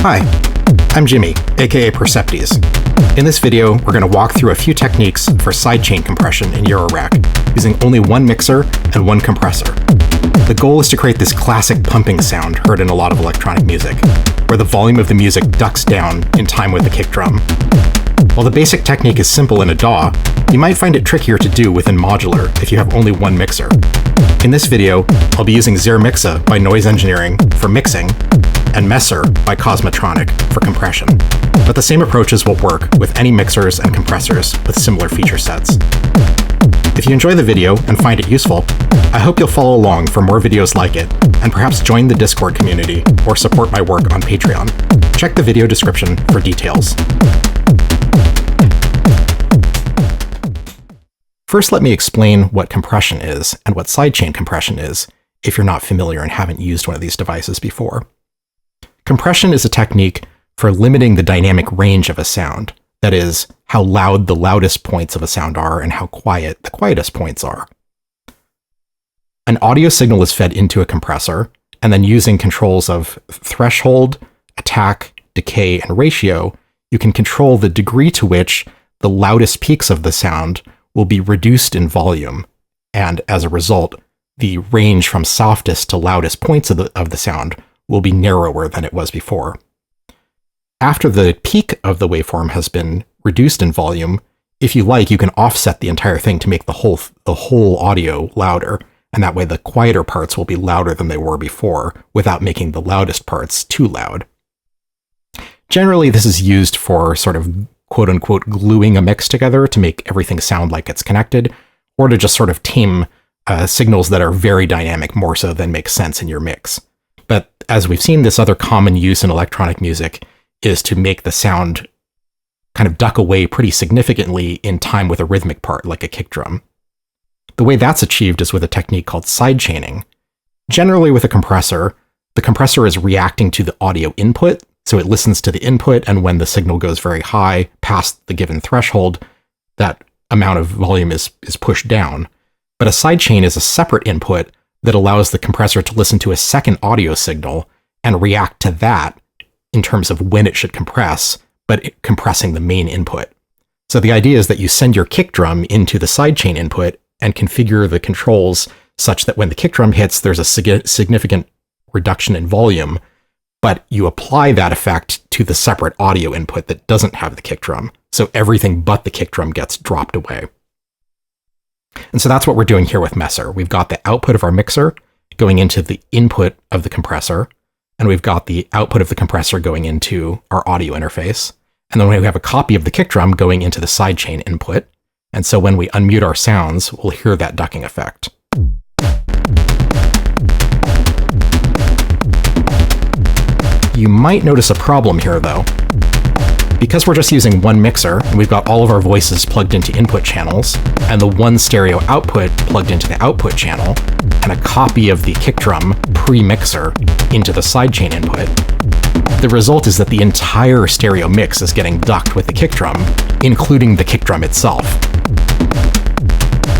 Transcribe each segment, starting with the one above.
Hi, I'm Jimmy, aka Perceptes. In this video, we're going to walk through a few techniques for sidechain compression in Eurorack, using only one mixer and one compressor. The goal is to create this classic pumping sound heard in a lot of electronic music, where the volume of the music ducks down in time with the kick drum. While the basic technique is simple in a DAW, you might find it trickier to do within Modular if you have only one mixer. In this video, I'll be using Zermixa by Noise Engineering for mixing, and Messer by Cosmotronic for compression. But the same approaches will work with any mixers and compressors with similar feature sets. If you enjoy the video and find it useful, I hope you'll follow along for more videos like it, and perhaps join the Discord community or support my work on Patreon. Check the video description for details. First, let me explain what compression is and what sidechain compression is, if you're not familiar and haven't used one of these devices before. Compression is a technique for limiting the dynamic range of a sound, that is, how loud the loudest points of a sound are and how quiet the quietest points are. An audio signal is fed into a compressor, and then using controls of threshold, attack, decay, and ratio, you can control the degree to which the loudest peaks of the sound will be reduced in volume, and as a result, the range from softest to loudest points of the sound will be narrower than it was before. After the peak of the waveform has been reduced in volume, if you like, you can offset the entire thing to make the whole audio louder, and that way the quieter parts will be louder than they were before, without making the loudest parts too loud. Generally, this is used for sort of quote-unquote gluing a mix together to make everything sound like it's connected, or to just sort of tame signals that are very dynamic more so than make sense in your mix. But as we've seen, this other common use in electronic music is to make the sound kind of duck away pretty significantly in time with a rhythmic part, like a kick drum. The way that's achieved is with a technique called sidechaining. Generally with a compressor, the compressor is reacting to the audio input, so it listens to the input, and when the signal goes very high past the given threshold, that amount of volume is pushed down. But a sidechain is a separate input that allows the compressor to listen to a second audio signal and react to that in terms of when it should compress, but compressing the main input. So the idea is that you send your kick drum into the sidechain input and configure the controls such that when the kick drum hits, there's a significant reduction in volume, but you apply that effect to the separate audio input that doesn't have the kick drum. So everything but the kick drum gets dropped away. And so that's what we're doing here with Messer. We've got the output of our mixer going into the input of the compressor, and we've got the output of the compressor going into our audio interface. And then we have a copy of the kick drum going into the sidechain input. And so when we unmute our sounds, we'll hear that ducking effect. You might notice a problem here, though. Because we're just using one mixer, and we've got all of our voices plugged into input channels, and the one stereo output plugged into the output channel, and a copy of the kick drum pre-mixer into the sidechain input, the result is that the entire stereo mix is getting ducked with the kick drum, including the kick drum itself.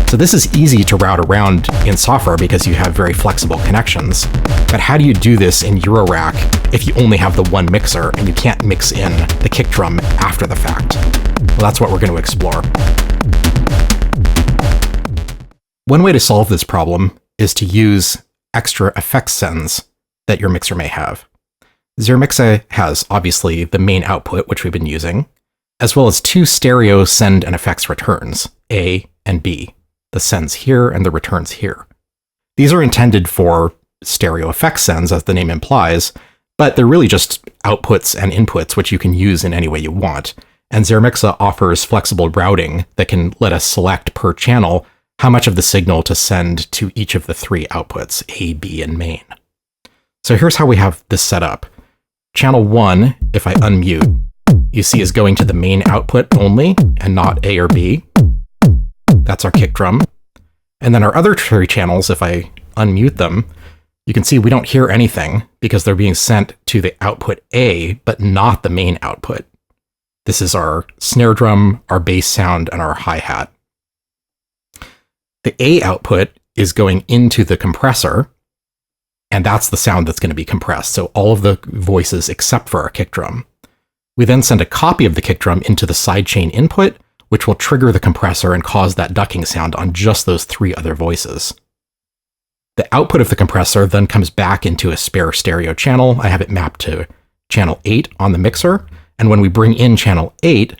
So this is easy to route around in software because you have very flexible connections. But how do you do this in Eurorack if you only have the one mixer and you can't mix in the kick drum after the fact? Well, that's what we're going to explore. One way to solve this problem is to use extra effects sends that your mixer may have. Zermixa has obviously the main output, which we've been using, as well as two stereo send and effects returns, A and B. The sends here and the returns here. These are intended for stereo effects sends, as the name implies, but they're really just outputs and inputs, which you can use in any way you want. And Zermixa offers flexible routing that can let us select per channel how much of the signal to send to each of the three outputs, A, B, and main. So here's how we have this set up. Channel 1, if I unmute, you see is going to the main output only and not A or B. That's our kick drum. And then our other three channels, if I unmute them, you can see we don't hear anything because they're being sent to the output A, but not the main output. This is our snare drum, our bass sound, and our hi-hat. The A output is going into the compressor, and that's the sound that's going to be compressed. So all of the voices except for our kick drum. We then send a copy of the kick drum into the sidechain input, which will trigger the compressor and cause that ducking sound on just those 3 other voices. The output of the compressor then comes back into a spare stereo channel. I have it mapped to channel 8 on the mixer, and when we bring in channel 8,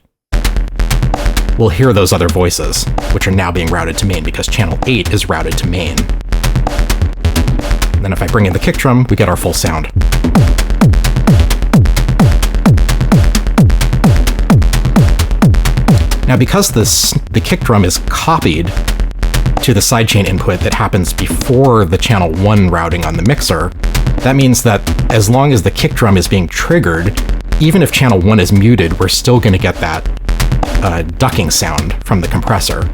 we'll hear those other voices, which are now being routed to main because channel 8 is routed to main. And then if I bring in the kick drum, we get our full sound. Now, because the kick drum is copied to the sidechain input that happens before the channel 1 routing on the mixer, that means that as long as the kick drum is being triggered, even if channel 1 is muted, we're still going to get that ducking sound from the compressor.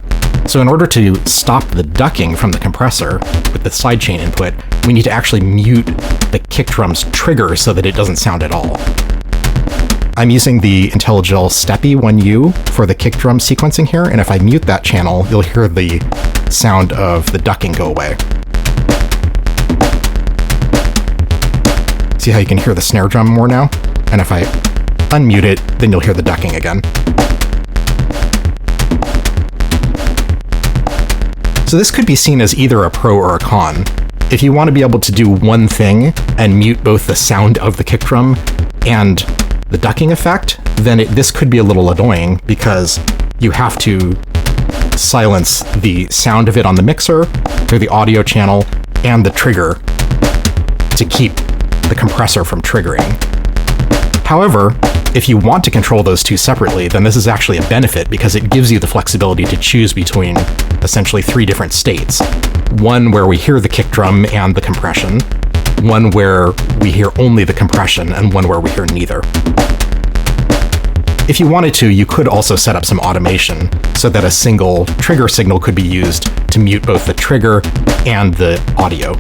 So in order to stop the ducking from the compressor with the sidechain input, we need to actually mute the kick drum's trigger so that it doesn't sound at all. I'm using the Intelligel Steppy 1U for the kick drum sequencing here, and if I mute that channel, you'll hear the sound of the ducking go away. See how you can hear the snare drum more now? And if I unmute it, then you'll hear the ducking again. So this could be seen as either a pro or a con. If you want to be able to do one thing and mute both the sound of the kick drum and the ducking effect, then this could be a little annoying because you have to silence the sound of it on the mixer through the audio channel and the trigger to keep the compressor from triggering. However, if you want to control those two separately, then this is actually a benefit because it gives you the flexibility to choose between essentially 3 different states. One where we hear the kick drum and the compression, one where we hear only the compression, and one where we hear neither. If you wanted to, you could also set up some automation so that a single trigger signal could be used to mute both the trigger and the audio.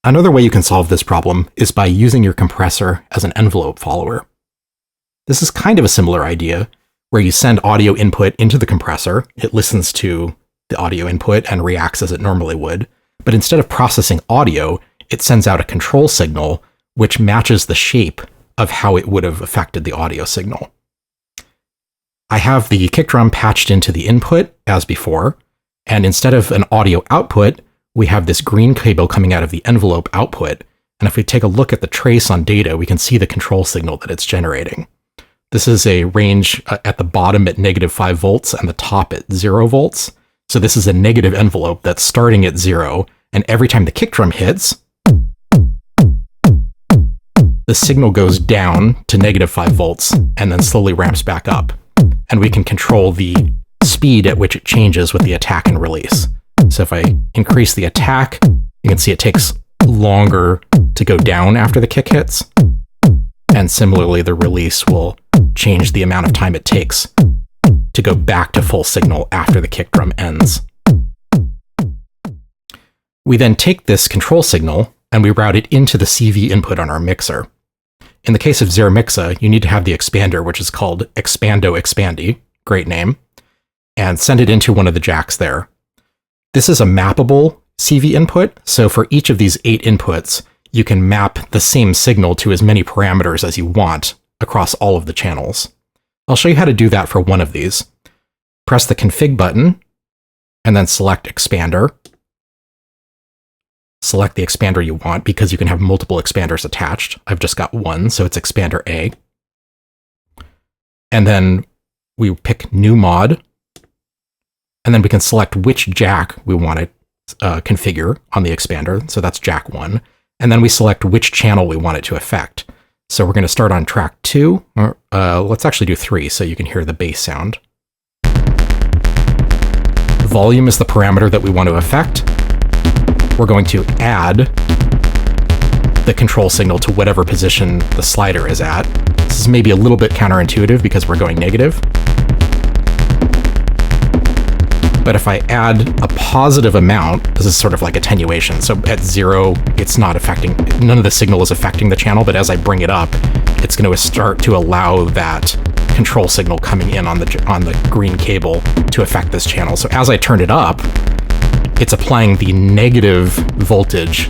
Another way you can solve this problem is by using your compressor as an envelope follower. This is kind of a similar idea, where you send audio input into the compressor, it listens to the audio input and reacts as it normally would, but instead of processing audio, it sends out a control signal which matches the shape of how it would have affected the audio signal. I have the kick drum patched into the input as before, and instead of an audio output, we have this green cable coming out of the envelope output, and if we take a look at the trace on data, we can see the control signal that it's generating. This is a range at the bottom at -5 volts and the top at 0 volts. So this is a negative envelope that's starting at 0, and every time the kick drum hits, the signal goes down to -5 volts and then slowly ramps back up. And we can control the speed at which it changes with the attack and release. So if I increase the attack, you can see it takes longer to go down after the kick hits. And similarly, the release will change the amount of time it takes to go back to full signal after the kick drum ends. We then take this control signal and we route it into the CV input on our mixer. In the case of Zermixa, you need to have the expander, which is called Expando Expandy, great name, and send it into one of the jacks there. This is a mappable CV input, so for each of these 8 inputs, you can map the same signal to as many parameters as you want across all of the channels. I'll show you how to do that for one of these. Press the config button, and then select expander. Select the expander you want because you can have multiple expanders attached. I've just got one, so it's expander A. And then we pick new mod, and then we can select which jack we want to configure on the expander. So that's jack 1. And then we select which channel we want it to affect. So we're going to start on track 2, or let's actually do 3 so you can hear the bass sound. Volume is the parameter that we want to affect. We're going to add the control signal to whatever position the slider is at. This is maybe a little bit counterintuitive because we're going negative. But if I add a positive amount, this is sort of like attenuation. So at 0, it's not affecting, none of the signal is affecting the channel, but as I bring it up, it's going to start to allow that control signal coming in on the green cable to affect this channel. So as I turn it up, it's applying the negative voltage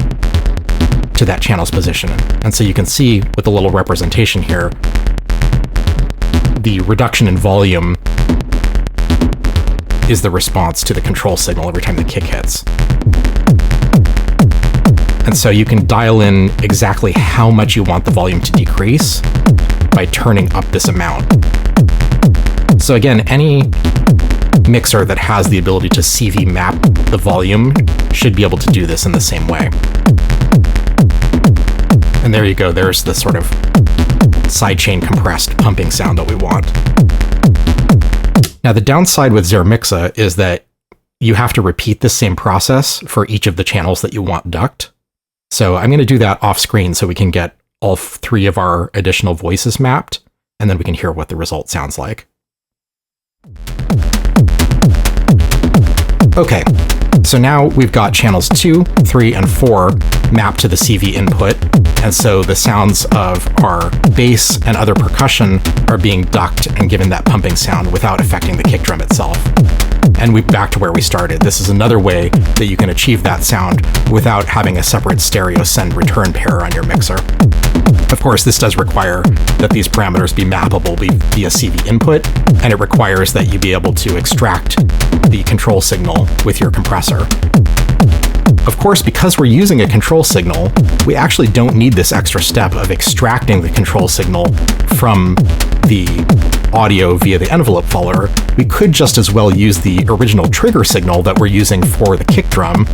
to that channel's position. And so you can see with the little representation here, the reduction in volume is the response to the control signal every time the kick hits. And so you can dial in exactly how much you want the volume to decrease by turning up this amount. So again, any mixer that has the ability to CV map the volume should be able to do this in the same way. And there you go, there's the sort of sidechain compressed pumping sound that we want. Now the downside with Zermixa is that you have to repeat the same process for each of the channels that you want ducked. So I'm going to do that off screen so we can get all three of our additional voices mapped, and then we can hear what the result sounds like. Okay, so now we've got channels 2, 3, and 4 mapped to the CV input, and so the sounds of our bass and other percussion are being ducked and given that pumping sound without affecting the kick drum itself. And we're back to where we started. This is another way that you can achieve that sound without having a separate stereo send-return pair on your mixer. Of course, this does require that these parameters be mappable via CV input, and it requires that you be able to extract the control signal with your compressor. Of course, because we're using a control signal, we actually don't need this extra step of extracting the control signal from the audio via the envelope follower. We could just as well use the original trigger signal that we're using for the kick drum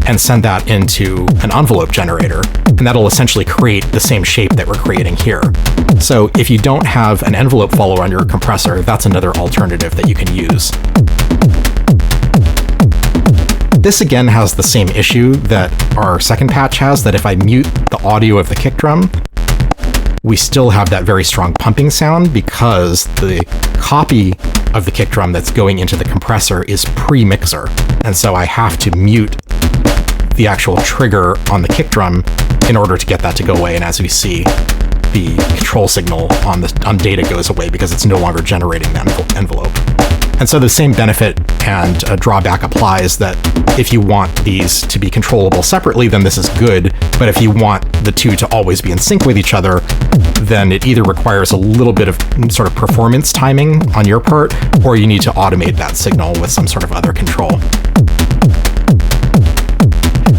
and send that into an envelope generator, and that'll essentially create the same shape that we're creating here. So if you don't have an envelope follower on your compressor, that's another alternative that you can use. This again has the same issue that our second patch has, that if I mute the audio of the kick drum, we still have that very strong pumping sound because the copy of the kick drum that's going into the compressor is pre-mixer. And so I have to mute the actual trigger on the kick drum in order to get that to go away. And as we see, the control signal on data goes away because it's no longer generating the envelope. And so the same benefit and drawback applies, that if you want these to be controllable separately, then this is good. But if you want the two to always be in sync with each other, then it either requires a little bit of sort of performance timing on your part, or you need to automate that signal with some sort of other control.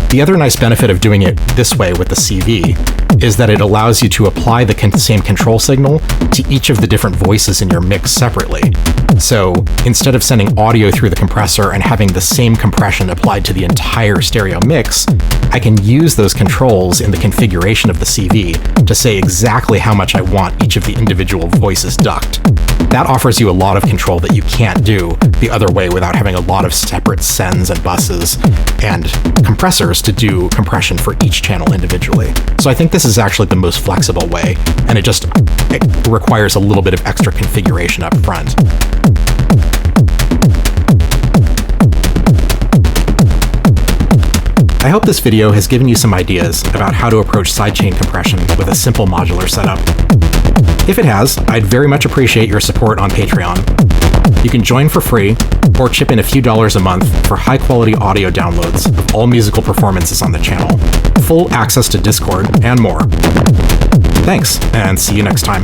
The other nice benefit of doing it this way with the CV is that it allows you to apply the same control signal to each of the different voices in your mix separately. So instead of sending audio through the compressor and having the same compression applied to the entire stereo mix, I can use those controls in the configuration of the CV to say exactly how much I want each of the individual voices ducked. That offers you a lot of control that you can't do the other way without having a lot of separate sends and buses and compressors to do compression for each channel individually. So I think this is actually the most flexible way, and it requires a little bit of extra configuration up front. I hope this video has given you some ideas about how to approach sidechain compression with a simple modular setup. If it has, I'd very much appreciate your support on Patreon. You can join for free or chip in a few dollars a month for high-quality audio downloads of all musical performances on the channel, full access to Discord, and more. Thanks, and see you next time.